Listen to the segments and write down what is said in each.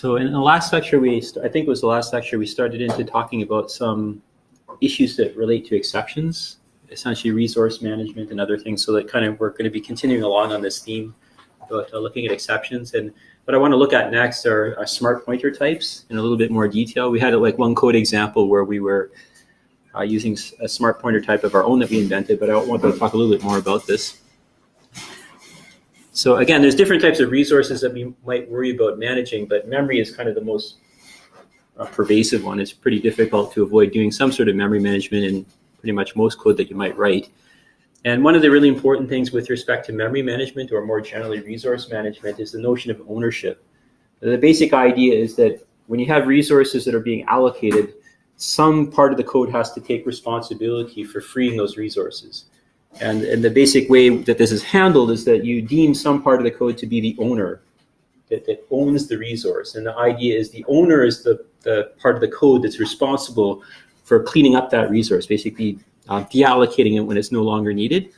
So in the last lecture, I think it was the last lecture, we started into talking about some issues that relate to exceptions, essentially resource management and other things. So that kind of we're going to be continuing along on this theme about looking at exceptions. And what I want to look at next are smart pointer types in a little bit more detail. We had like one code example where we were using a smart pointer type of our own that we invented, but I want to talk a little bit more about this. So again, there's different types of resources that we might worry about managing, but memory is kind of the most pervasive one. It's pretty difficult to avoid doing some sort of memory management in pretty much most code that you might write. And one of the really important things with respect to memory management, or more generally resource management, is the notion of ownership. The basic idea is that when you have resources that are being allocated, some part of the code has to take responsibility for freeing those resources. And the basic way that this is handled is that you deem some part of the code to be the owner that owns the resource. And the idea is the owner is the part of the code that's responsible for cleaning up that resource, basically deallocating it when it's no longer needed.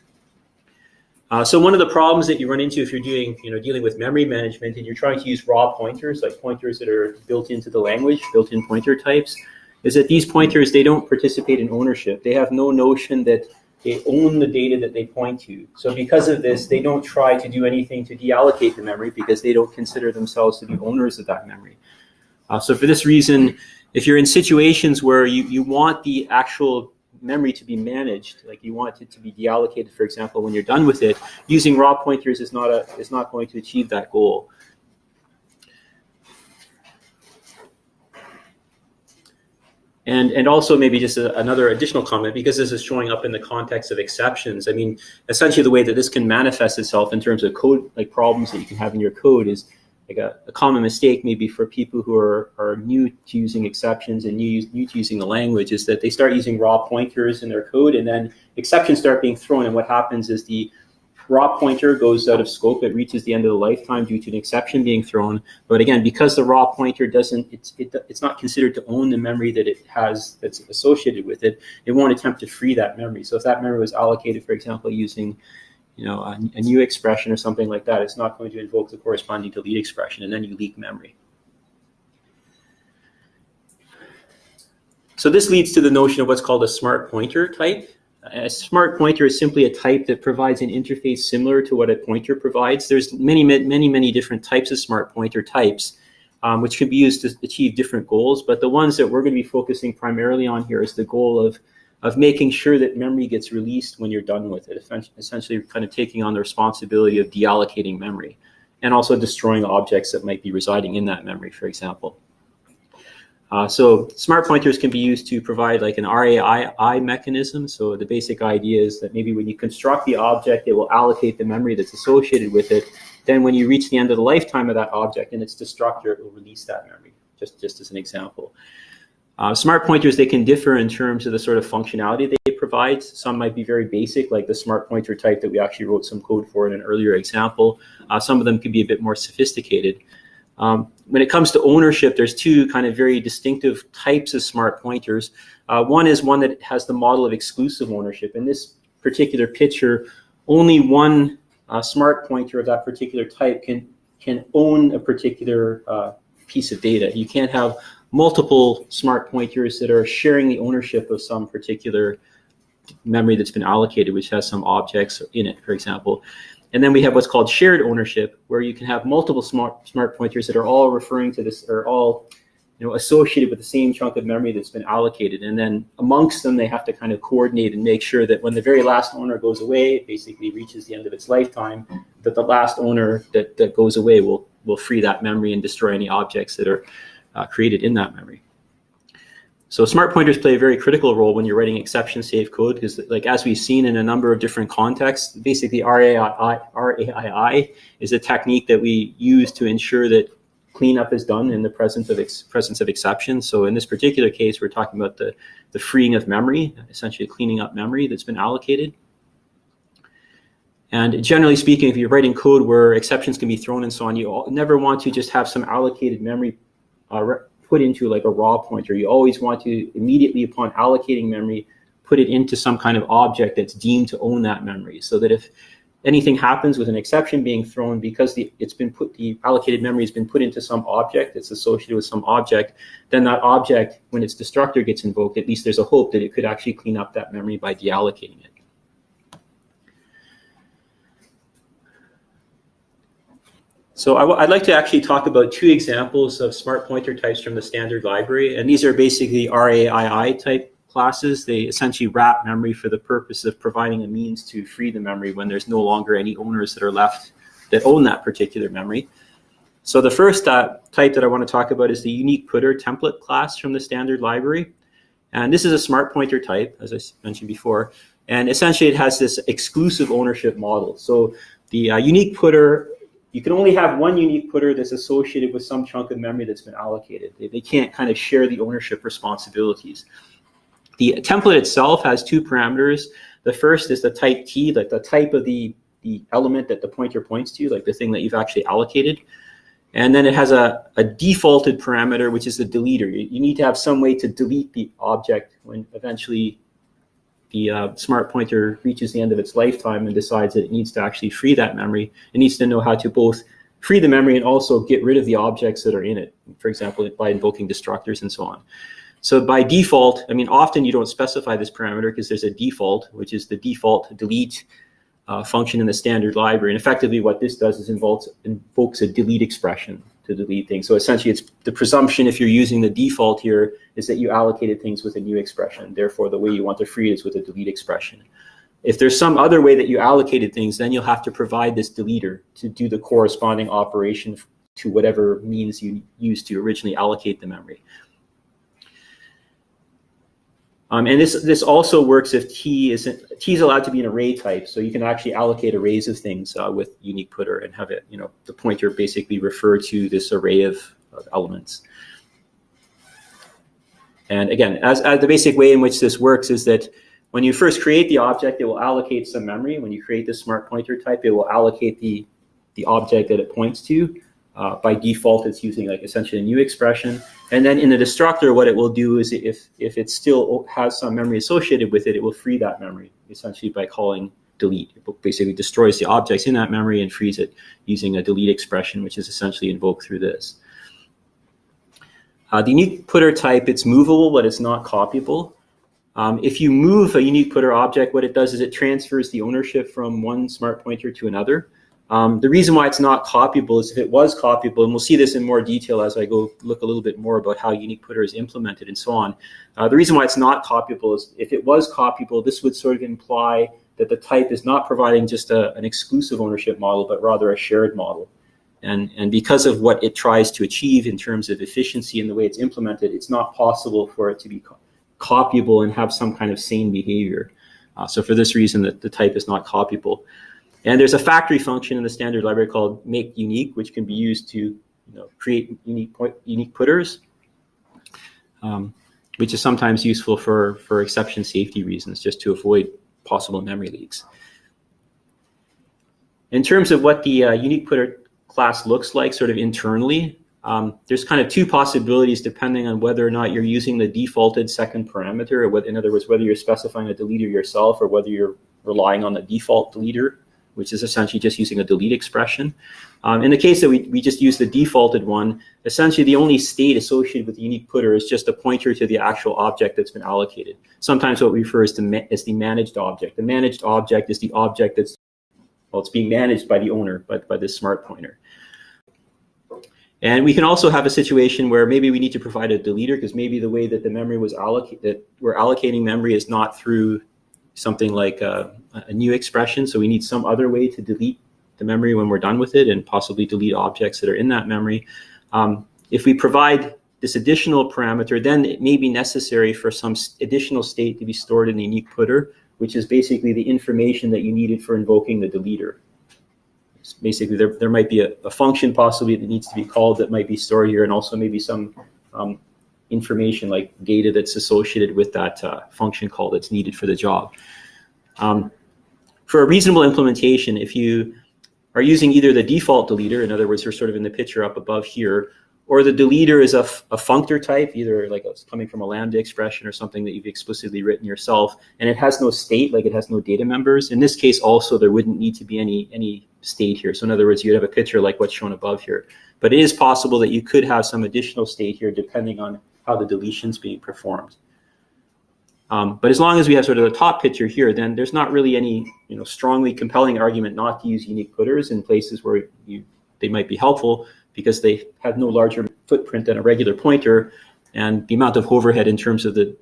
So one of the problems that you run into if you're dealing with memory management and you're trying to use raw pointers, like pointers that are built into the language, built-in pointer types, is that these pointers, they don't participate in ownership. They have no notion that they own the data that they point to. So because of this, they don't try to do anything to deallocate the memory because they don't consider themselves to be owners of that memory. So for this reason, if you're in situations where you want the actual memory to be managed, like you want it to be deallocated, for example, when you're done with it, using raw pointers is not going to achieve that goal. And also maybe just another additional comment, because this is showing up in the context of exceptions. I mean, essentially the way that this can manifest itself in terms of code, like problems that you can have in your code, is like a common mistake maybe for people who are new to using exceptions and new to using the language, is that they start using raw pointers in their code and then exceptions start being thrown. And what happens is the raw pointer goes out of scope. It reaches the end of the lifetime due to an exception being thrown. But again, because the raw pointer it's not considered to own the memory that it has that's associated with it, it won't attempt to free that memory. So if that memory was allocated, for example, using a new expression or something like that, it's not going to invoke the corresponding delete expression, and then you leak memory. So this leads to the notion of what's called a smart pointer type. A smart pointer is simply a type that provides an interface similar to what a pointer provides. There's many different types of smart pointer types, which can be used to achieve different goals. But the ones that we're going to be focusing primarily on here is the goal of making sure that memory gets released when you're done with it, essentially kind of taking on the responsibility of deallocating memory and also destroying objects that might be residing in that memory, for example. So smart pointers can be used to provide like an RAI mechanism. So the basic idea is that maybe when you construct the object, it will allocate the memory that's associated with it. Then when you reach the end of the lifetime of that object and its destructor, it will release that memory, just as an example. Smart pointers, they can differ in terms of the sort of functionality they provide. Some might be very basic, like the smart pointer type that we actually wrote some code for in an earlier example. Some of them can be a bit more sophisticated. When it comes to ownership, there's two kind of very distinctive types of smart pointers. One is one that has the model of exclusive ownership. In this particular picture, only one smart pointer of that particular type can own a particular piece of data. You can't have multiple smart pointers that are sharing the ownership of some particular memory that's been allocated, which has some objects in it, for example. And then we have what's called shared ownership, where you can have multiple smart pointers that are all referring to this, or all associated with the same chunk of memory that's been allocated. And then amongst them, they have to kind of coordinate and make sure that when the very last owner goes away, it basically reaches the end of its lifetime, that the last owner that goes away will free that memory and destroy any objects that are created in that memory. So smart pointers play a very critical role when you're writing exception-safe code, because, like, as we've seen in a number of different contexts, basically RAI is a technique that we use to ensure that cleanup is done in the presence of exceptions. So in this particular case, we're talking about the freeing of memory, essentially cleaning up memory that's been allocated. And generally speaking, if you're writing code where exceptions can be thrown and so on, you never want to just have some allocated memory put into like a raw pointer. You always want to immediately, upon allocating memory, put it into some kind of object that's deemed to own that memory, so that if anything happens with an exception being thrown, because the allocated memory has been put into some object that's associated with some object, then that object, when its destructor gets invoked, at least there's a hope that it could actually clean up that memory by deallocating it. So I'd like to actually talk about two examples of smart pointer types from the standard library, and these are basically RAII type classes. They essentially wrap memory for the purpose of providing a means to free the memory when there's no longer any owners that are left that own that particular memory. So the first type that I want to talk about is the unique putter template class from the standard library. And this is a smart pointer type, as I mentioned before, and essentially it has this exclusive ownership model. So the unique putter, you can only have one unique putter that's associated with some chunk of memory that's been allocated. They can't kind of share the ownership responsibilities. The template itself has two parameters. The first is the type T, like the type of the element that the pointer points to, like the thing that you've actually allocated. And then it has a defaulted parameter, which is the deleter. You need to have some way to delete the object when eventually the smart pointer reaches the end of its lifetime and decides that it needs to actually free that memory. It needs to know how to both free the memory and also get rid of the objects that are in it, for example, by invoking destructors and so on. So by default, I mean, often you don't specify this parameter because there's a default, which is the default delete function in the standard library. And effectively what this does is invokes a delete expression to delete things. So essentially it's the presumption, if you're using the default here, is that you allocated things with a new expression. Therefore, the way you want to free it is with a delete expression. If there's some other way that you allocated things, then you'll have to provide this deleter to do the corresponding operation to whatever means you used to originally allocate the memory. And this also works if T is allowed to be an array type, so you can actually allocate arrays of things with unique putter and have it, the pointer basically refer to this array of elements. And again, as the basic way in which this works is that when you first create the object, it will allocate some memory. When you create this smart pointer type, it will allocate the object that it points to. By default, it's using like essentially a new expression. And then in the destructor, what it will do is if it still has some memory associated with it, it will free that memory essentially by calling delete. It basically destroys the objects in that memory and frees it using a delete expression, which is essentially invoked through this. The unique putter type, it's movable, but it's not copyable. If you move a unique putter object, what it does is it transfers the ownership from one smart pointer to another. The reason why it's not copyable is if it was copyable, and we'll see this in more detail as I go look a little bit more about how unique putter is implemented and so on. The reason why it's not copyable is if it was copyable, this would sort of imply that the type is not providing just an exclusive ownership model, but rather a shared model. And because of what it tries to achieve in terms of efficiency and the way it's implemented, it's not possible for it to be copyable and have some kind of sane behavior. So for this reason, the type is not copyable. And there's a factory function in the standard library called make unique, which can be used to create unique putters, which is sometimes useful for exception safety reasons, just to avoid possible memory leaks. In terms of what the unique putter class looks like sort of internally, there's kind of two possibilities depending on whether or not you're using the defaulted second parameter, or in other words, whether you're specifying a deleter yourself or whether you're relying on the default deleter, which is essentially just using a delete expression. In the case that we just use the defaulted one, essentially the only state associated with the unique putter is just a pointer to the actual object that's been allocated. Sometimes what we refer to as the managed object. The managed object is the object that's, well, it's being managed by the owner, by this smart pointer. And we can also have a situation where maybe we need to provide a deleter because maybe the way that the memory was allocated, that we're allocating memory is not through something like a new expression. So we need some other way to delete the memory when we're done with it and possibly delete objects that are in that memory. If we provide this additional parameter, then it may be necessary for some additional state to be stored in the unique putter, which is basically the information that you needed for invoking the deleter. So basically, there might be a function possibly that needs to be called that might be stored here, and also maybe some information like data that's associated with that function call that's needed for the job. For a reasonable implementation, if you are using either the default deleter, in other words, you're sort of in the picture up above here, or the deleter is a functor type, either like it's coming from a lambda expression or something that you've explicitly written yourself, and it has no state, like it has no data members. In this case also, there wouldn't need to be any state here. So in other words, you'd have a picture like what's shown above here. But it is possible that you could have some additional state here depending on how the deletion's being performed. But as long as we have sort of the top picture here, then there's not really any strongly compelling argument not to use unique putters in places where they might be helpful, because they have no larger footprint than a regular pointer, and the amount of overhead in terms of the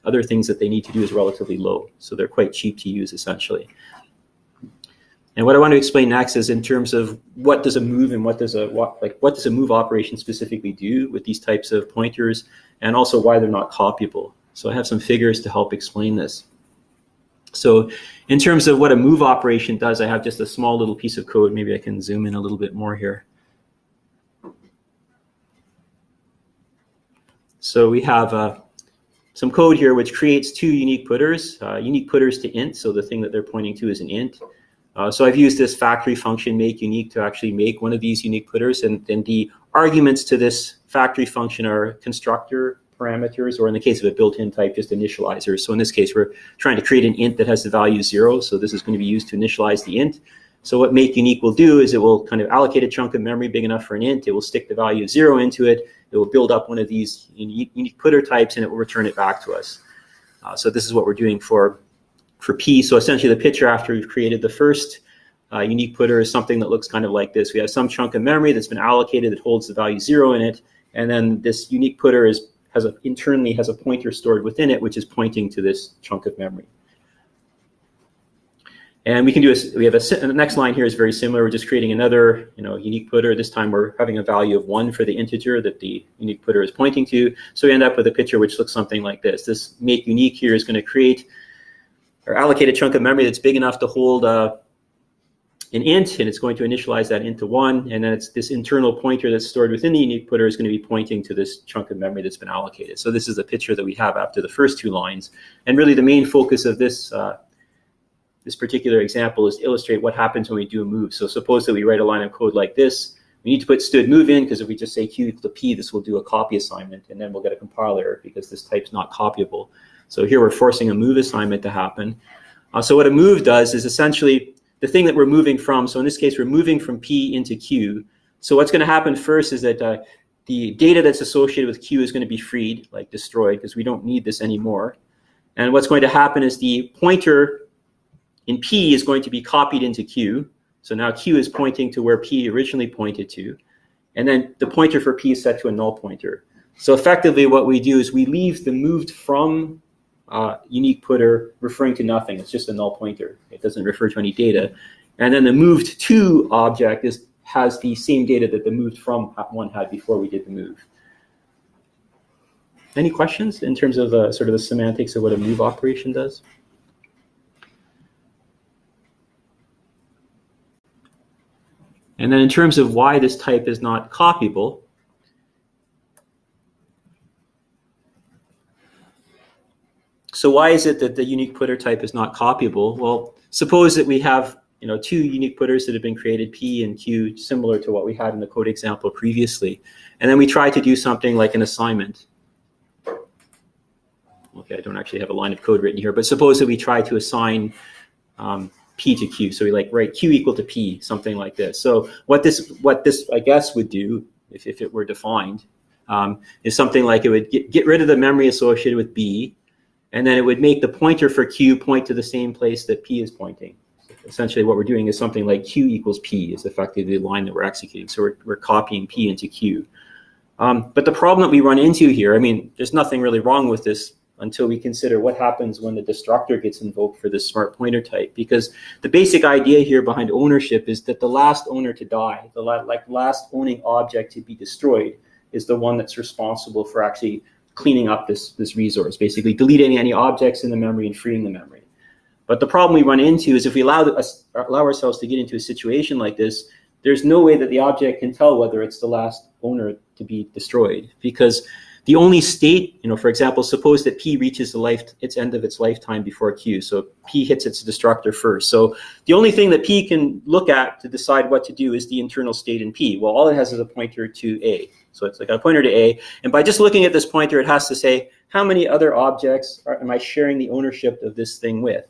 other things that they need to do is relatively low. So they're quite cheap to use, essentially. And what I want to explain next is in terms of what does a move and what does a move operation specifically do with these types of pointers, and also why they're not copyable. So I have some figures to help explain this. So in terms of what a move operation does, I have just a small little piece of code. Maybe I can zoom in a little bit more here. So we have some code here which creates two unique putters to int. So the thing that they're pointing to is an int. So I've used this factory function make unique to actually make one of these unique putters, and then the arguments to this factory function are constructor parameters, or in the case of a built-in type, just initializers. So in this case, we're trying to create an int that has the value 0. So this is going to be used to initialize the int. So what make unique will do is it will kind of allocate a chunk of memory big enough for an int. It will stick the value 0 into it. It will build up one of these unique putter types, and it will return it back to us. So this is what we're doing for P. So essentially the picture after we've created the first unique putter is something that looks kind of like this. We have some chunk of memory that's been allocated that holds the value 0 in it, and then this unique putter internally has a pointer stored within it, which is pointing to this chunk of memory. And we can do the next line here is very similar. We're just creating another unique putter. This time we're having a value of 1 for the integer that the unique putter is pointing to. So we end up with a picture which looks something like this. This make unique here is going to create or allocate a chunk of memory that's big enough to hold an int, and it's going to initialize that into 1, and then it's this internal pointer that's stored within the unique putter is going to be pointing to this chunk of memory that's been allocated. So this is the picture that we have after the first two lines, and really the main focus of this this particular example is to illustrate what happens when we do a move. So suppose that we write a line of code like this. We need to put std move in, because if we just say q equal to p, this will do a copy assignment, and then we'll get a compile error because this type's not copyable. So here we're forcing a move assignment to happen. So what a move does is essentially the thing that we're moving from. So in this case, we're moving from P into Q. So what's going to happen first is that the data that's associated with Q is going to be freed, like destroyed, because we don't need this anymore. And what's going to happen is the pointer in P is going to be copied into Q. So now Q is pointing to where P originally pointed to. And then the pointer for P is set to a null pointer. So effectively what we do is we leave the moved from unique putter referring to nothing. It's just a null pointer. It doesn't refer to any data. And then the moved to object has the same data that the moved from one had before we did the move. Any questions in terms of sort of the semantics of what a move operation does? And then in terms of why this type is not copyable, so why is it that the unique putter type is not copyable? Well, suppose that we have two unique putters that have been created, P and Q, similar to what we had in the code example previously. And then we try to do something like an assignment. Okay, I don't actually have a line of code written here, but suppose that we try to assign P to Q. So we write Q equal to P, something like this. So what this I guess would do, if it were defined, is something like it would get rid of the memory associated with B, and then it would make the pointer for Q point to the same place that P is pointing. So essentially what we're doing is something like Q equals P is effectively the line that we're executing. So we're copying P into Q. But the problem that we run into here, I mean, there's nothing really wrong with this until we consider what happens when the destructor gets invoked for this smart pointer type. Because the basic idea here behind ownership is that the last owner to die, the last owning object to be destroyed, is the one that's responsible for actually cleaning up this resource, basically deleting any objects in the memory and freeing the memory. But the problem we run into is if we allow ourselves to get into a situation like this, there's no way that the object can tell whether it's the last owner to be destroyed, because The only state, for example, suppose that P reaches its end of its lifetime before Q. So P hits its destructor first. So the only thing that P can look at to decide what to do is the internal state in P. Well, all it has is a pointer to A. So it's like a pointer to A. And by just looking at this pointer, it has to say, how many other objects am I sharing the ownership of this thing with?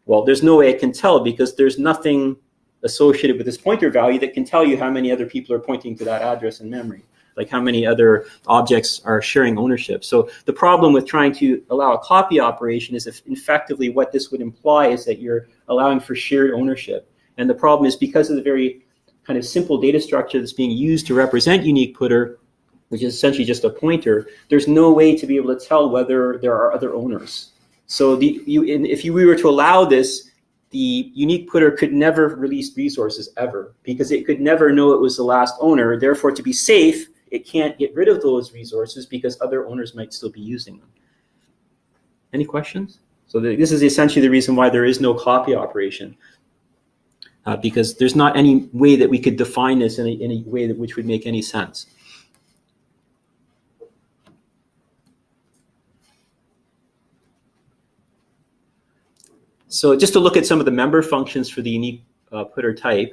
Well, there's no way it can tell because there's nothing associated with this pointer value that can tell you how many other people are pointing to that address in memory, like how many other objects are sharing ownership. So the problem with trying to allow a copy operation is effectively what this would imply is that you're allowing for shared ownership. And the problem is because of the very kind of simple data structure that's being used to represent unique putter, which is essentially just a pointer, there's no way to be able to tell whether there are other owners. So if we were to allow this, the unique putter could never release resources ever because it could never know it was the last owner. Therefore, to be safe, it can't get rid of those resources because other owners might still be using them. Any questions? So this is essentially the reason why there is no copy operation, because there's not any way that we could define this in a way which would make any sense. So just to look at some of the member functions for the unique putter type,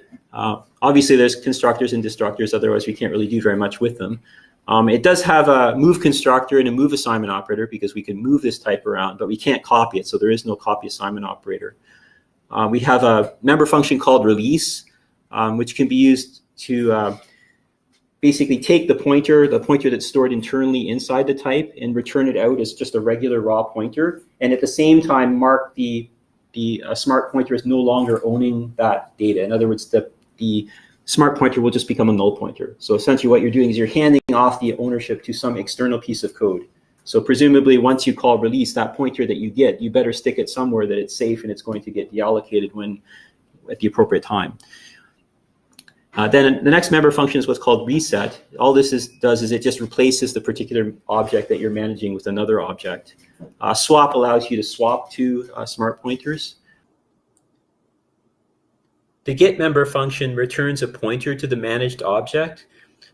obviously there's constructors and destructors, otherwise we can't really do very much with them. It does have a move constructor and a move assignment operator because we can move this type around, but we can't copy it, so there is no copy assignment operator. We have a member function called release, which can be used to basically take the pointer that's stored internally inside the type and return it out as just a regular raw pointer, and at the same time mark the smart pointer is no longer owning that data. In other words, the smart pointer will just become a null pointer. So essentially what you're doing is you're handing off the ownership to some external piece of code. So presumably once you call release, that pointer that you get, you better stick it somewhere that it's safe and it's going to get deallocated at the appropriate time. Then the next member function is what's called reset. All this does is it just replaces the particular object that you're managing with another object. Swap allows you to swap two smart pointers. The get member function returns a pointer to the managed object.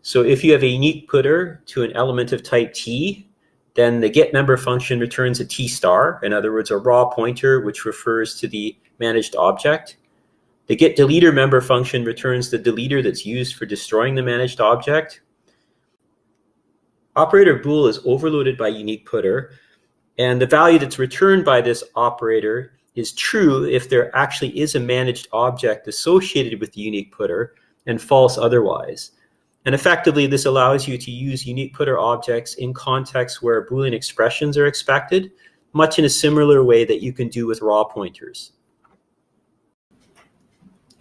So if you have a unique putter to an element of type T, then the get member function returns a T star, in other words, a raw pointer which refers to the managed object. The get deleter member function returns the deleter that's used for destroying the managed object. Operator bool is overloaded by unique putter, and the value that's returned by this operator is true if there actually is a managed object associated with the unique putter, and false otherwise. And effectively, this allows you to use unique putter objects in contexts where Boolean expressions are expected, much in a similar way that you can do with raw pointers.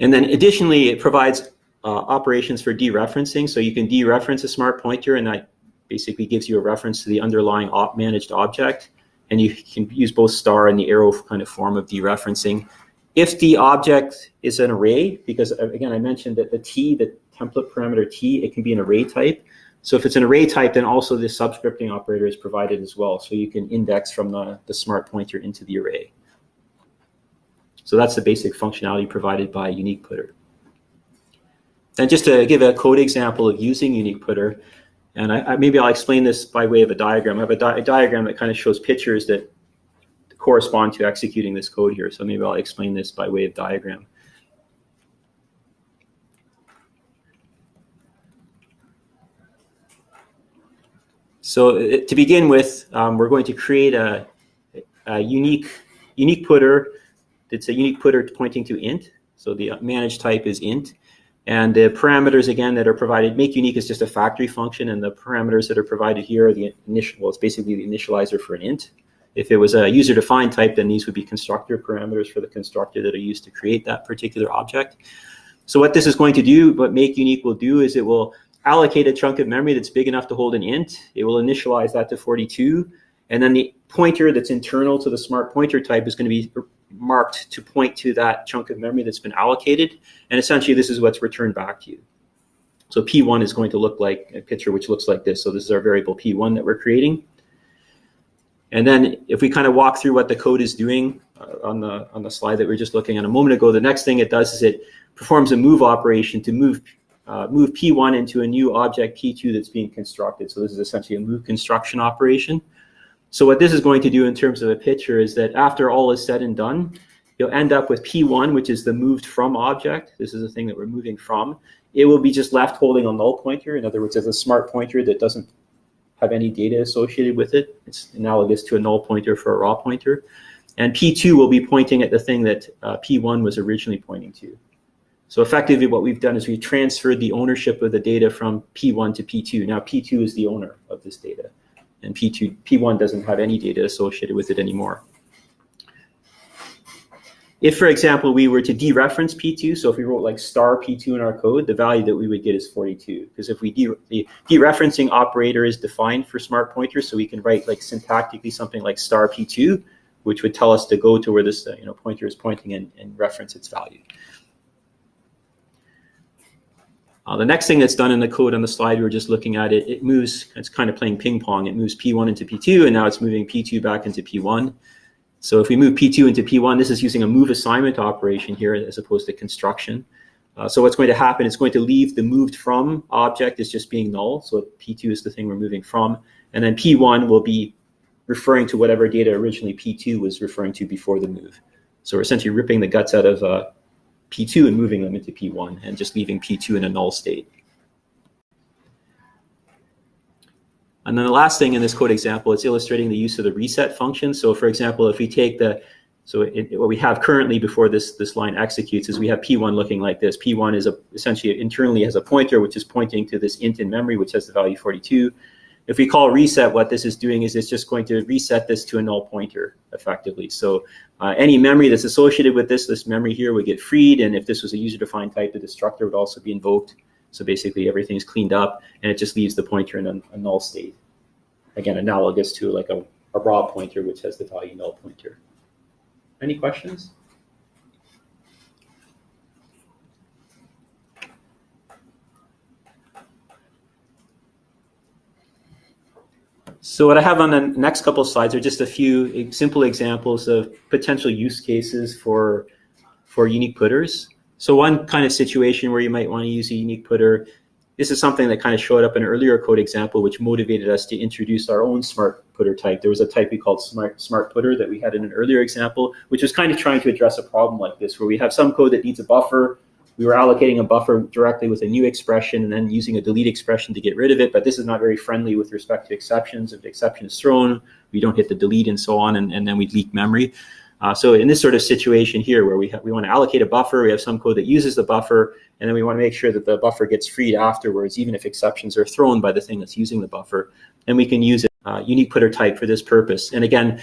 And then additionally, it provides operations for dereferencing. So you can dereference a smart pointer, and that basically gives you a reference to the underlying managed object. And you can use both star and the arrow kind of form of dereferencing. If the object is an array, because again, I mentioned that the template parameter T, it can be an array type. So if it's an array type, then also the subscripting operator is provided as well. So you can index from the smart pointer into the array. So that's the basic functionality provided by unique putter. And just to give a code example of using unique putter, and maybe I'll explain this by way of a diagram. I have a diagram that kind of shows pictures that correspond to executing this code here. So maybe I'll explain this by way of diagram. So to begin with, we're going to create a unique putter. It's a unique putter pointing to int. So the managed type is int. And the parameters, again, that are provided, make unique is just a factory function. And the parameters that are provided here are the initial, well, it's basically the initializer for an int. If it was a user-defined type, then these would be constructor parameters for the constructor that are used to create that particular object. So what this is going to do, what make unique will do, is it will allocate a chunk of memory that's big enough to hold an int. It will initialize that to 42. And then the pointer that's internal to the smart pointer type is going to be marked to point to that chunk of memory that's been allocated. And essentially, this is what's returned back to you. So P1 is going to look like a picture which looks like this. So this is our variable P1 that we're creating. And then if we kind of walk through what the code is doing on the slide that we were just looking at a moment ago, the next thing it does is it performs a move operation to move move P1 into a new object P2 that's being constructed. So this is essentially a move construction operation. So what this is going to do in terms of a picture is that after all is said and done, you'll end up with P1, which is the moved from object. This is the thing that we're moving from. It will be just left holding a null pointer. In other words, as a smart pointer that doesn't have any data associated with it. It's analogous to a null pointer for a raw pointer. And P2 will be pointing at the thing that P1 was originally pointing to. So effectively what we've done is we transferred the ownership of the data from P1 to P2. Now P2 is the owner of this data. And P1 doesn't have any data associated with it anymore. If, for example, we were to dereference P2, so if we wrote like star P2 in our code, the value that we would get is 42. Because if the dereferencing operator is defined for smart pointers, so we can write like syntactically something like star P2, which would tell us to go to where this pointer is pointing and reference its value. The next thing that's done in the code on the slide we were just looking at, it moves, it's kind of playing ping pong. It moves P1 into P2, and now it's moving P2 back into P1. So if we move P2 into P1, this is using a move assignment operation here as opposed to construction. So what's going to happen, it's going to leave the moved from object as just being null. So P2 is the thing we're moving from. And then P1 will be referring to whatever data originally P2 was referring to before the move. So we're essentially ripping the guts out of P2 and moving them into P1 and just leaving P2 in a null state. And then the last thing in this code example, it's illustrating the use of the reset function. So for example, if we take what we have currently before this line executes is we have P1 looking like this. P1 is essentially internally has a pointer, which is pointing to this int in memory, which has the value 42. If we call reset, what this is doing is it's just going to reset this to a null pointer effectively. So any memory that's associated with this memory here would get freed. And if this was a user-defined type, the destructor would also be invoked. So basically everything's cleaned up and it just leaves the pointer in a null state. Again, analogous to like a raw pointer, which has the value null pointer. Any questions? So what I have on the next couple of slides are just a few simple examples of potential use cases for unique putters. So one kind of situation where you might want to use a unique putter, this is something that kind of showed up in an earlier code example, which motivated us to introduce our own smart putter type. There was a type we called smart putter that we had in an earlier example, which was kind of trying to address a problem like this, where we have some code that needs a buffer. We were allocating a buffer directly with a new expression and then using a delete expression to get rid of it. But this is not very friendly with respect to exceptions. If the exception is thrown, we don't hit the delete and so on, and then we leak memory. So in this sort of situation here where we want to allocate a buffer, we have some code that uses the buffer, and then we want to make sure that the buffer gets freed afterwards, even if exceptions are thrown by the thing that's using the buffer. And we can use a unique putter type for this purpose. And again,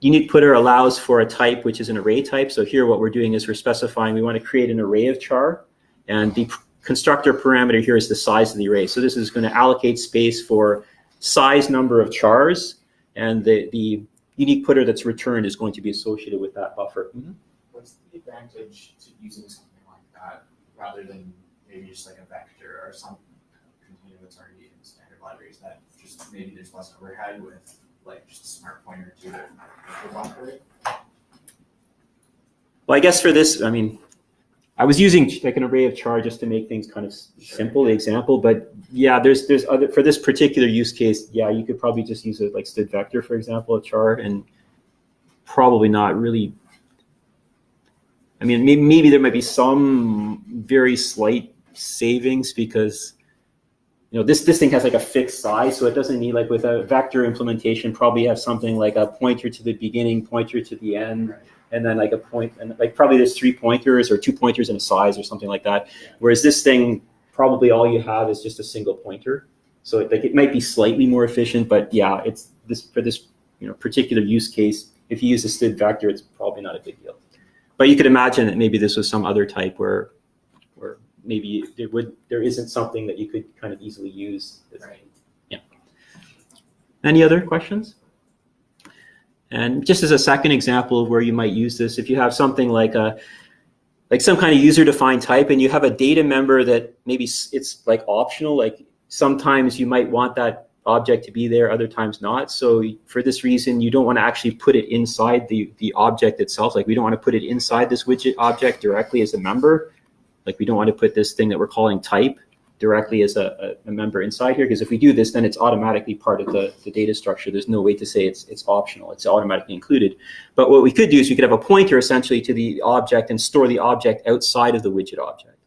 unique putter allows for a type which is an array type. So here what we're doing is we're specifying we want to create an array of char, and the constructor parameter here is the size of the array. So this is going to allocate space for size number of chars, and the unique putter that's returned is going to be associated with that buffer. Mm-hmm. What's the advantage to using something like that rather than maybe just like a vector or some container that's already in standard libraries that just maybe there's less overhead with like just a smart pointer to the buffer? Well, I guess for this, I mean, I was using like an array of char just to make things kind of simple, the example, but yeah, there's other, for this particular use case, yeah, you could probably just use a like std vector, for example, a char, and probably not really, I mean, maybe there might be some very slight savings because, you know, this thing has like a fixed size, so it doesn't need, like with a vector implementation, probably have something like a pointer to the beginning, pointer to the end, right, and then like a point, and like probably there's 3 pointers or 2 pointers in a size or something like that. Yeah. Whereas this thing, probably all you have is just a single pointer. So it might be slightly more efficient, but yeah, it's for this particular use case, if you use a std vector, it's probably not a big deal. But you could imagine that maybe this was some other type where maybe there isn't something that you could kind of easily use. Right. Yeah. Any other questions? And just as a second example of where you might use this, if you have something like some kind of user-defined type and you have a data member that maybe it's like optional, like sometimes you might want that object to be there, other times not. So for this reason, you don't want to actually put it inside the object itself. Like we don't want to put it inside this widget object directly as a member. Like we don't want to put this thing that we're calling type directly as a member inside here, because if we do this, then it's automatically part of the data structure. There's no way to say it's optional. It's automatically included. But what we could do is we could have a pointer essentially to the object and store the object outside of the widget object.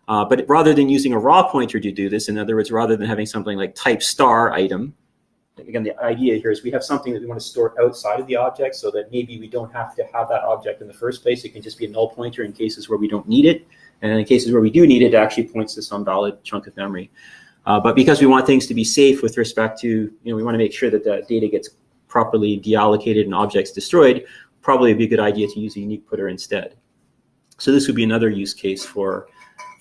But rather than using a raw pointer to do this, in other words, rather than having something like type star item, again, the idea here is we have something that we want to store outside of the object so that maybe we don't have to have that object in the first place. It can just be a null pointer in cases where we don't need it. And in cases where we do need it, it actually points to some valid chunk of memory. But because we want things to be safe with respect to, we want to make sure that the data gets properly deallocated and objects destroyed, probably it'd be a good idea to use a unique putter instead. So this would be another use case for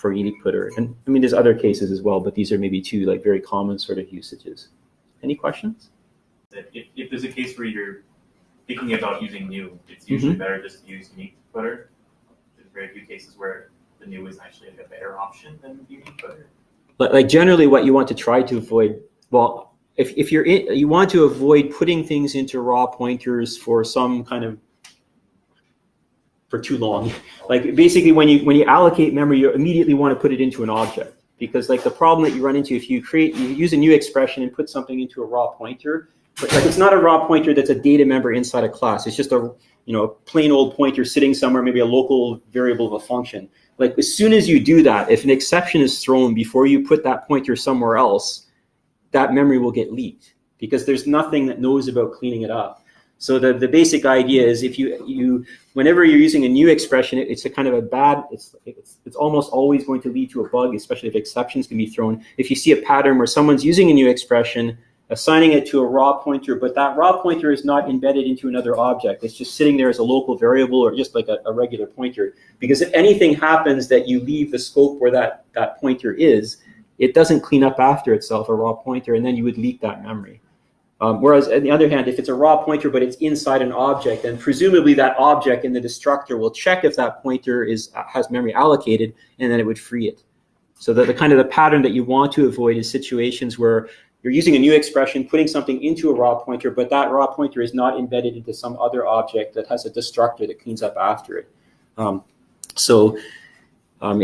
unique putter. And I mean, there's other cases as well, but these are maybe two like very common sort of usages. Any questions? If there's a case where you're thinking about using new, it's usually better just to use unique putter. There's very few cases where the new is actually like a better option than unique putter. Like generally what you want to try to avoid, well, if you want to avoid putting things into raw pointers for some kind of, for too long. Like basically when you allocate memory, you immediately want to put it into an object. Because like the problem that you run into if you use a new expression and put something into a raw pointer, but like it's not a raw pointer that's a data member inside a class. It's just a plain old pointer sitting somewhere, maybe a local variable of a function. Like as soon as you do that, if an exception is thrown before you put that pointer somewhere else, that memory will get leaked because there's nothing that knows about cleaning it up. So the basic idea is if you whenever you're using a new expression, it's a kind of a bad, it's almost always going to lead to a bug, especially if exceptions can be thrown. If you see a pattern where someone's using a new expression, assigning it to a raw pointer, but that raw pointer is not embedded into another object. It's just sitting there as a local variable or just like a regular pointer. Because if anything happens that you leave the scope where that pointer is, it doesn't clean up after itself, a raw pointer, and then you would leak that memory. Whereas on the other hand, if it's a raw pointer but it's inside an object, then presumably that object in the destructor will check if that pointer has memory allocated, and then it would free it. So the kind of the pattern that you want to avoid is situations where you're using a new expression, putting something into a raw pointer, but that raw pointer is not embedded into some other object that has a destructor that cleans up after it. In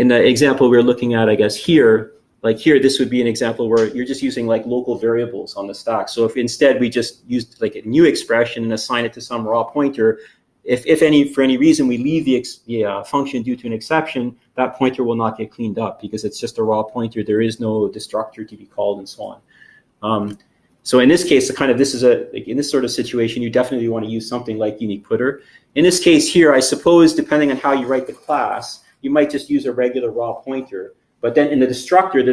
the example we're looking at, I guess here, like here, this would be an example where you're just using like local variables on the stack. So if instead we just used like a new expression and assign it to some raw pointer, for any reason we leave the function due to an exception, that pointer will not get cleaned up because it's just a raw pointer. There is no destructor to be called and so on. So in this case, in this sort of situation, you definitely want to use something like unique putter. In this case here, I suppose, depending on how you write the class, you might just use a regular raw pointer. But then in the destructor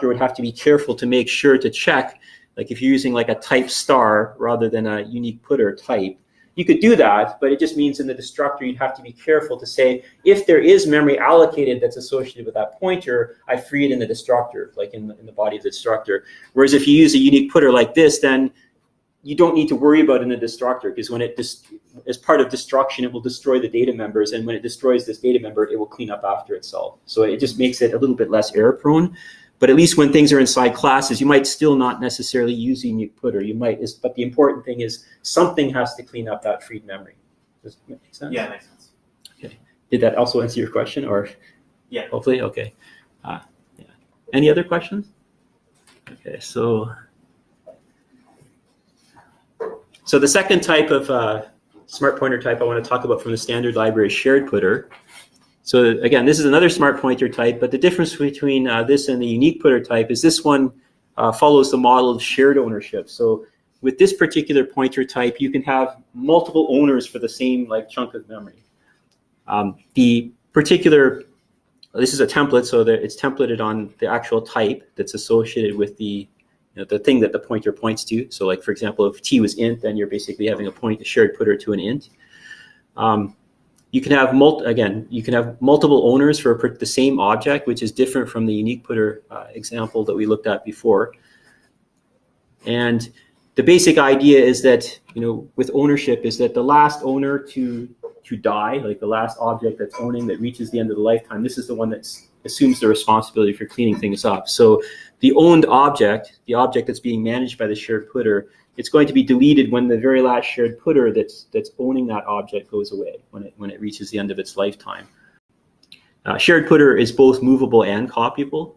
would have to be careful to make sure to check, like if you're using like a type star rather than a unique putter type, you could do that, but it just means in the destructor you'd have to be careful to say, if there is memory allocated that's associated with that pointer, I free it in the destructor, like in the body of the destructor. Whereas if you use a unique putter like this, then you don't need to worry about it in the destructor, because when as part of destruction, it will destroy the data members, and when it destroys this data member, it will clean up after itself. So it just makes it a little bit less error prone. But at least when things are inside classes, you might still not necessarily use unique putter. But the important thing is something has to clean up that freed memory. Does that make sense? Yeah, makes sense. Okay. Did that also answer your question, or? Yeah. Hopefully, okay. Yeah. Any other questions? Okay, so the second type of smart pointer type I want to talk about from the standard library is shared putter. So again, this is another smart pointer type, but the difference between this and the unique putter type is this one follows the model of shared ownership. So with this particular pointer type, you can have multiple owners for the same chunk of memory. This is a template, so that it's templated on the actual type that's associated with the thing that the pointer points to. So like, for example, if t was int, then you're basically having a shared putter to an int. You can have multiple owners for the same object, which is different from the unique putter example that we looked at before. And the basic idea is that, with ownership, is that the last owner to die, like the last object that's owning that reaches the end of the lifetime, this is the one that assumes the responsibility for cleaning things up. So the owned object, the object that's being managed by the shared putter, it's going to be deleted when the very last shared putter that's owning that object goes away, when it reaches the end of its lifetime. Shared putter is both movable and copyable.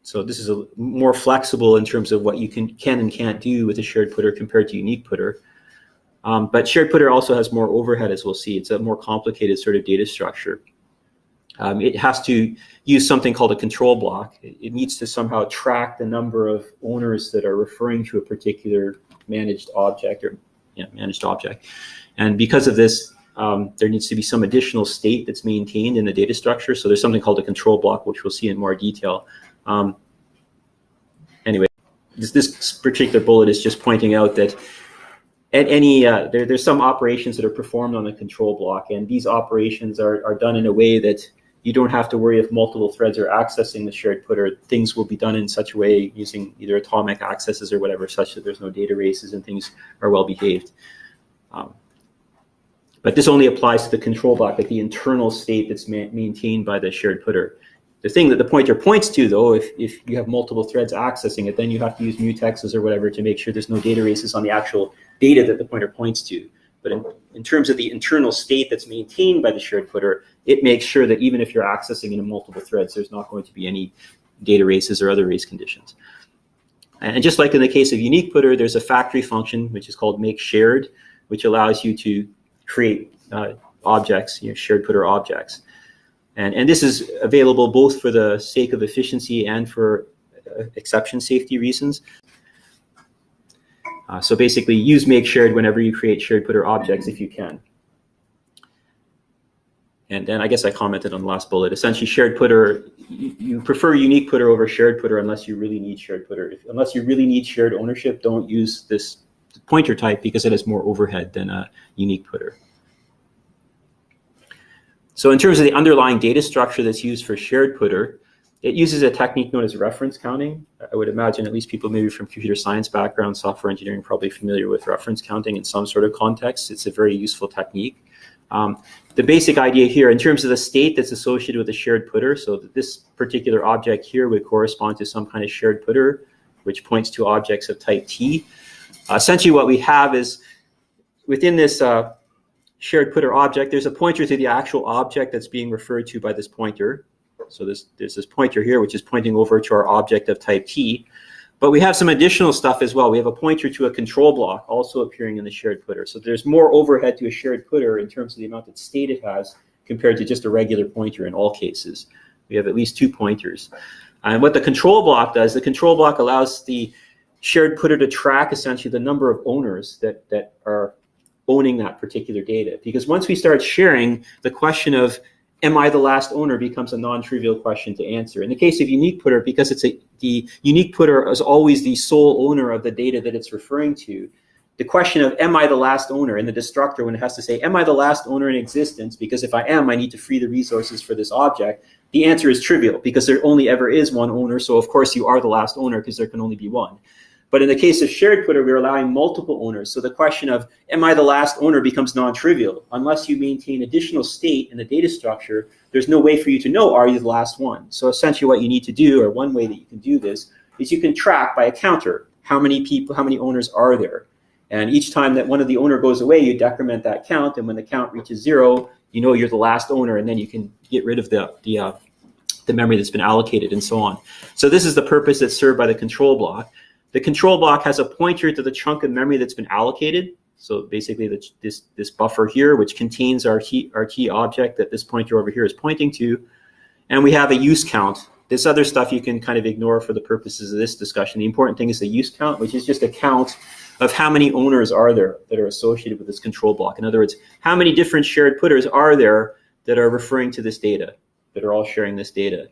So this is a more flexible in terms of what you can and can't do with a shared putter compared to unique putter. But shared putter also has more overhead, as we'll see. It's a more complicated sort of data structure. It has to use something called a control block. It needs to somehow track the number of owners that are referring to a particular managed object And because of this, there needs to be some additional state that's maintained in the data structure. So there's something called a control block, which we'll see in more detail. Anyway, this particular bullet is just pointing out that at any there's some operations that are performed on the control block, and these operations are done in a way that you don't have to worry if multiple threads are accessing the shared putter. Things will be done in such a way using either atomic accesses or whatever, such that there's no data races and things are well behaved. But this only applies to the control block, like the internal state that's maintained by the shared putter. The thing that the pointer points to, though, if you have multiple threads accessing it, then you have to use mutexes or whatever to make sure there's no data races on the actual data that the pointer points to. But in terms of the internal state that's maintained by the shared putter, it makes sure that even if you're accessing it in multiple threads, there's not going to be any data races or other race conditions. And just like in the case of unique putter, there's a factory function, which is called make shared, which allows you to create objects, shared putter objects. And this is available both for the sake of efficiency and for exception safety reasons. So basically, use make shared whenever you create shared putter objects if you can. And then I guess I commented on the last bullet. Essentially, shared putter, you prefer unique putter over shared putter unless you really need shared putter. Unless you really need shared ownership, don't use this pointer type because it has more overhead than a unique putter. So in terms of the underlying data structure that's used for shared putter, it uses a technique known as reference counting. I would imagine at least people maybe from computer science background, software engineering, probably familiar with reference counting in some sort of context. It's a very useful technique. The basic idea here, in terms of the state that's associated with a shared putter, so that this particular object here would correspond to some kind of shared putter, which points to objects of type T. Essentially what we have is, within this shared putter object, there's a pointer to the actual object that's being referred to by this pointer. So there's this pointer here, which is pointing over to our object of type T. But we have some additional stuff as well. We have a pointer to a control block also appearing in the shared putter. So there's more overhead to a shared putter in terms of the amount of state it has compared to just a regular pointer in all cases. We have at least two pointers. And what the control block does, the control block allows the shared putter to track essentially the number of owners that are owning that particular data. Because once we start sharing, the question of am I the last owner becomes a non-trivial question to answer. In the case of unique putter, because the unique putter is always the sole owner of the data that it's referring to, the question of am I the last owner in the destructor, when it has to say am I the last owner in existence, because if I am, I need to free the resources for this object, the answer is trivial because there only ever is one owner. So of course you are the last owner because there can only be one. But in the case of shared putter, we're allowing multiple owners. So the question of, am I the last owner, becomes non-trivial. Unless you maintain additional state in the data structure, there's no way for you to know, are you the last one? So essentially what you need to do, or one way that you can do this, is you can track by a counter how many people, how many owners are there. And each time that one of the owner goes away, you decrement that count. And when the count reaches 0, you know you're the last owner. And then you can get rid of the memory that's been allocated and so on. So this is the purpose that's served by the control block. The control block has a pointer to the chunk of memory that's been allocated. So basically this buffer here, which contains our key object that this pointer over here is pointing to. And we have a use count. This other stuff you can kind of ignore for the purposes of this discussion. The important thing is the use count, which is just a count of how many owners are there that are associated with this control block. In other words, how many different shared putters are there that are referring to this data, that are all sharing this data.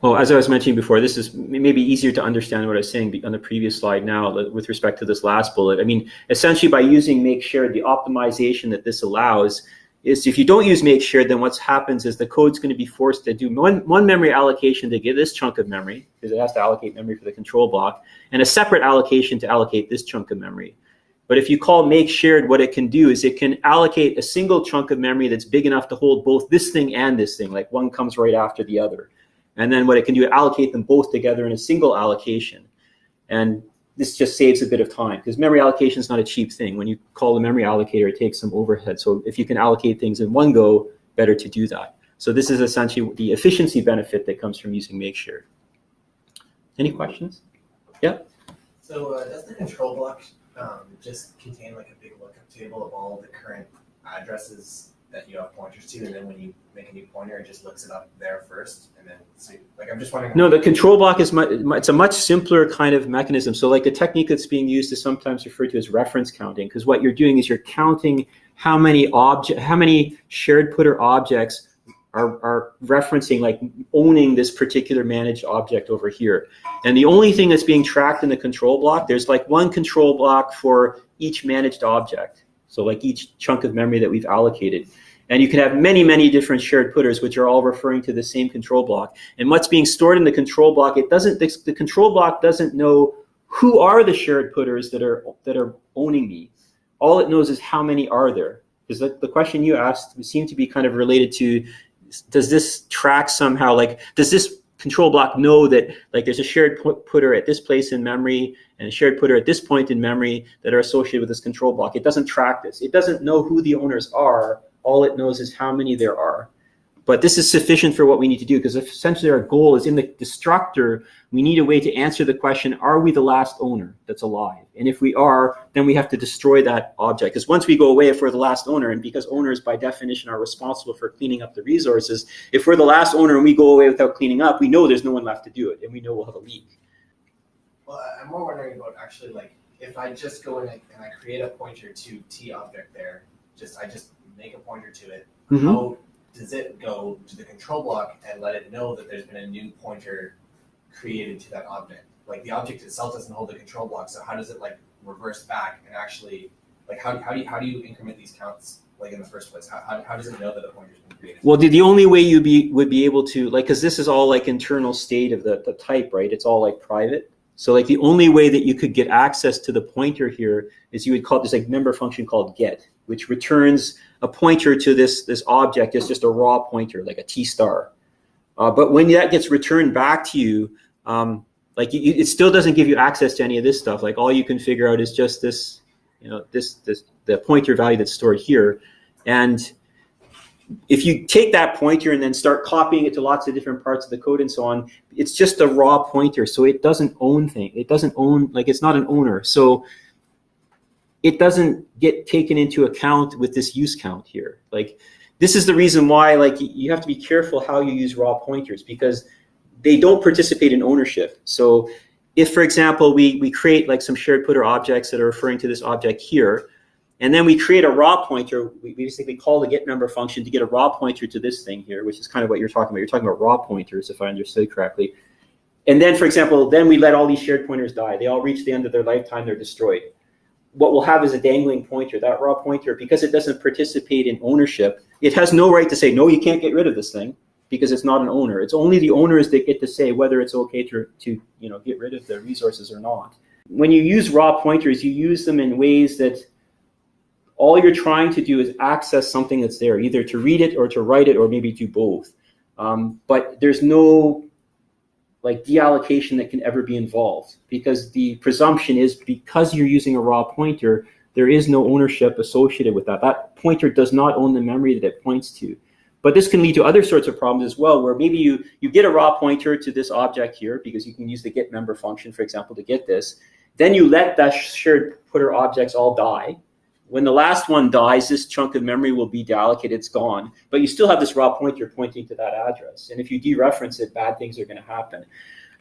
Well, as I was mentioning before, this is maybe easier to understand what I was saying on the previous slide now with respect to this last bullet. I mean, essentially by using make shared, the optimization that this allows is if you don't use make shared, then what happens is the code's going to be forced to do one memory allocation to give this chunk of memory, because it has to allocate memory for the control block, and a separate allocation to allocate this chunk of memory. But if you call make shared, what it can do is it can allocate a single chunk of memory that's big enough to hold both this thing and this thing, like one comes right after the other. And then what it can do is allocate them both together in a single allocation. And this just saves a bit of time because memory allocation is not a cheap thing. When you call the memory allocator, it takes some overhead. So if you can allocate things in one go, better to do that. So this is essentially the efficiency benefit that comes from using makeshared. Any questions? Yeah? So does the control block just contain like a big lookup table of all the current addresses that you have pointers to, and then when you make a new pointer, it just looks it up there first, and then see, like I'm just wondering. No, the control block is it's a much simpler kind of mechanism. So like the technique that's being used is sometimes referred to as reference counting, because what you're doing is you're counting how many shared putter objects are referencing, like owning this particular managed object over here. And the only thing that's being tracked in the control block, there's like one control block for each managed object. So like each chunk of memory that we've allocated. And you can have many, many different shared putters, which are all referring to the same control block. And what's being stored in the control block, the control block doesn't know who are the shared putters that are owning me. All it knows is how many are there. Because the question you asked seemed to be kind of related to, does this track somehow, like, does this control block know that like there's a shared putter at this place in memory and a shared putter at this point in memory that are associated with this control block? It doesn't track this. It doesn't know who the owners are. All it knows is how many there are. But this is sufficient for what we need to do, because essentially our goal is in the destructor, we need a way to answer the question, are we the last owner that's alive? And if we are, then we have to destroy that object. Because once we go away, if we're the last owner, and because owners by definition are responsible for cleaning up the resources, if we're the last owner and we go away without cleaning up, we know there's no one left to do it, and we know we'll have a leak. Well, I'm more wondering about actually, like, if I just go in and I create a pointer to T object there, I just make a pointer to it, how does it go to the control block and let it know that there's been a new pointer created to that object? Like the object itself doesn't hold the control block, so how does it like reverse back and actually, like how do you increment these counts like in the first place? How does it know that a pointer's been created? Well, the only way you would be able to, like, because this is all like internal state of the type, right? It's all like private. So like the only way that you could get access to the pointer here is you would call this like member function called get, which returns a pointer to this object as just a raw pointer, like a T star. But when that gets returned back to you, like it still doesn't give you access to any of this stuff. Like all you can figure out is just this, the pointer value that's stored here. And if you take that pointer and then start copying it to lots of different parts of the code and so on, it's just a raw pointer. So it doesn't own things. It doesn't own, like it's not an owner. So it doesn't get taken into account with this use count here. Like this is the reason why like you have to be careful how you use raw pointers, because they don't participate in ownership. So if, for example, we create like some shared putter objects that are referring to this object here, and then we create a raw pointer, we basically call the get member function to get a raw pointer to this thing here, which is kind of what you're talking about. You're talking about raw pointers, if I understood correctly. And then, for example, then we let all these shared pointers die. They all reach the end of their lifetime, they're destroyed. What we'll have is a dangling pointer. That raw pointer, because it doesn't participate in ownership, it has no right to say, no, you can't get rid of this thing, because it's not an owner. It's only the owners that get to say whether it's okay to get rid of the resources or not. When you use raw pointers, you use them in ways that all you're trying to do is access something that's there, either to read it or to write it, or maybe do both. But there's no like deallocation that can ever be involved, because the presumption is because you're using a raw pointer, there is no ownership associated with that. That pointer does not own the memory that it points to. But this can lead to other sorts of problems as well, where maybe you get a raw pointer to this object here, because you can use the get member function, for example, to get this. Then you let that shared putter objects all die. When the last one dies, this chunk of memory will be deallocated, it's gone. But you still have this raw pointer pointing to that address. And if you dereference it, bad things are going to happen.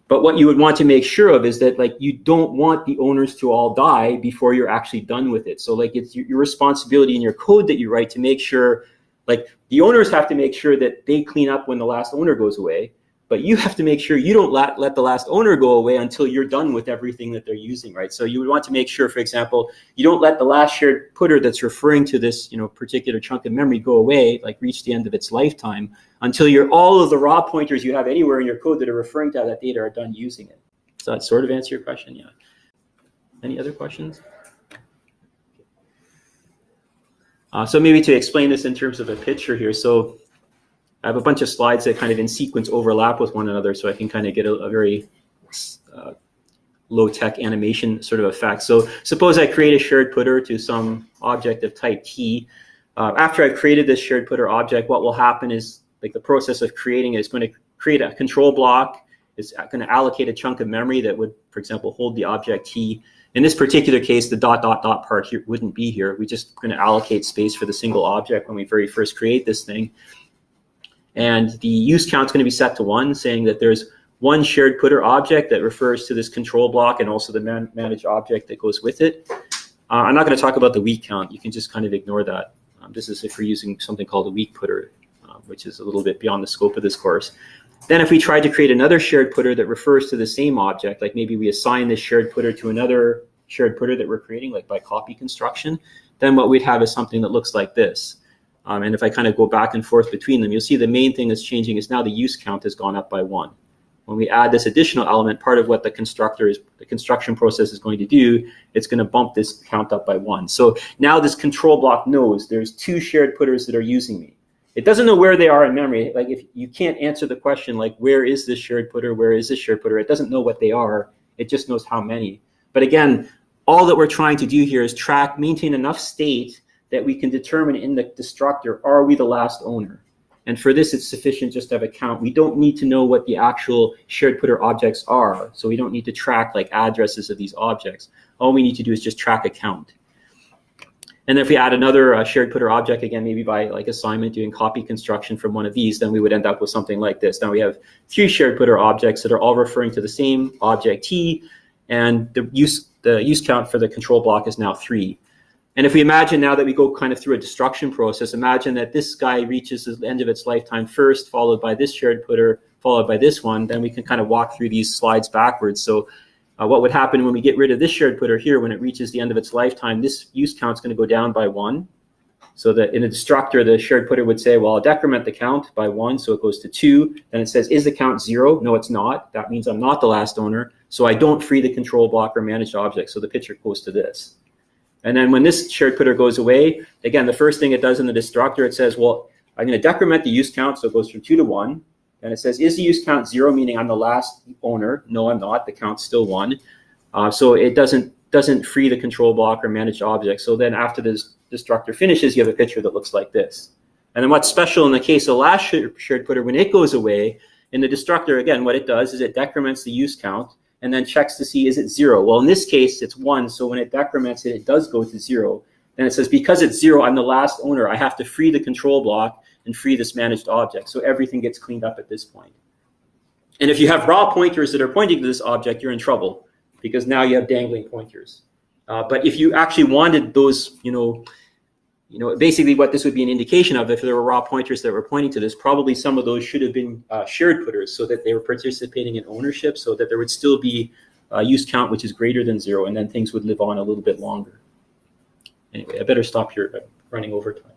But what you would want to make sure of is that like you don't want the owners to all die before you're actually done with it. So like it's your responsibility in your code that you write to make sure, like the owners have to make sure that they clean up when the last owner goes away. But you have to make sure you don't let the last owner go away until you're done with everything that they're using, right? So you would want to make sure, for example, you don't let the last shared putter that's referring to this, particular chunk of memory go away, like reach the end of its lifetime, until all of the raw pointers you have anywhere in your code that are referring to that data are done using it. Does that sort of answer your question? Yeah. Any other questions? So maybe to explain this in terms of a picture here. So I have a bunch of slides that kind of in sequence overlap with one another, so I can kind of get a very low-tech animation sort of effect. So suppose I create a shared putter to some object of type T. After I've created this shared putter object, what will happen is, like, the process of creating it is going to create a control block. It's going to allocate a chunk of memory that would, for example, hold the object T. In this particular case, the ... part here wouldn't be here. We're just going to allocate space for the single object when we very first create this thing. And the use count is going to be set to 1, saying that there's one shared putter object that refers to this control block and also the managed object that goes with it. I'm not going to talk about the weak count. You can just kind of ignore that. This is if we're using something called a weak putter, which is a little bit beyond the scope of this course. Then if we tried to create another shared putter that refers to the same object, like maybe we assign this shared putter to another shared putter that we're creating, like by copy construction, then what we'd have is something that looks like this. And if I kind of go back and forth between them, you'll see the main thing that's changing is now the use count has gone up by 1. When we add this additional element, part of what the construction process is going to do, it's going to bump this count up by 1. So now this control block knows there's 2 shared putters that are using me. It doesn't know where they are in memory. Like, if you can't answer the question, like, where is this shared putter? Where is this shared putter? It doesn't know what they are. It just knows how many. But again, all that we're trying to do here is maintain enough state that we can determine in the destructor, are we the last owner? And for this, it's sufficient just to have a count. We don't need to know what the actual shared putter objects are. So we don't need to track, like, addresses of these objects. All we need to do is just track a count. And if we add another shared putter object, again, maybe by, like, assignment, doing copy construction from one of these, then we would end up with something like this. Now we have 3 shared putter objects that are all referring to the same object T, and the use count for the control block is now 3. And if we imagine now that we go kind of through a destruction process, imagine that this guy reaches the end of its lifetime first, followed by this shared putter, followed by this one, then we can kind of walk through these slides backwards. So what would happen when we get rid of this shared putter here, when it reaches the end of its lifetime, this use count is going to go down by 1. So that in a destructor, the shared putter would say, well, I'll decrement the count by 1, so it goes to 2. Then it says, is the count 0? No, it's not. That means I'm not the last owner. So I don't free the control block or managed object. So the picture goes to this. And then when this shared putter goes away, again, the first thing it does in the destructor, it says, well, I'm going to decrement the use count, so it goes from 2 to 1. And it says, is the use count 0, meaning I'm the last owner? No, I'm not. The count's still 1. So it doesn't free the control block or managed object. So then after this destructor finishes, you have a picture that looks like this. And then what's special in the case of the last shared putter, when it goes away, in the destructor, again, what it does is it decrements the use count and then checks to see, is it 0? Well, in this case, it's 1. So when it decrements it, it does go to 0. Then it says, because it's 0, I'm the last owner. I have to free the control block and free this managed object. So everything gets cleaned up at this point. And if you have raw pointers that are pointing to this object, you're in trouble, because now you have dangling pointers. But if you actually wanted those, basically what this would be an indication of, if there were raw pointers that were pointing to this, probably some of those should have been shared putters, so that they were participating in ownership, so that there would still be a use count which is greater than 0, and then things would live on a little bit longer. Anyway, I better stop here. I'm running over time.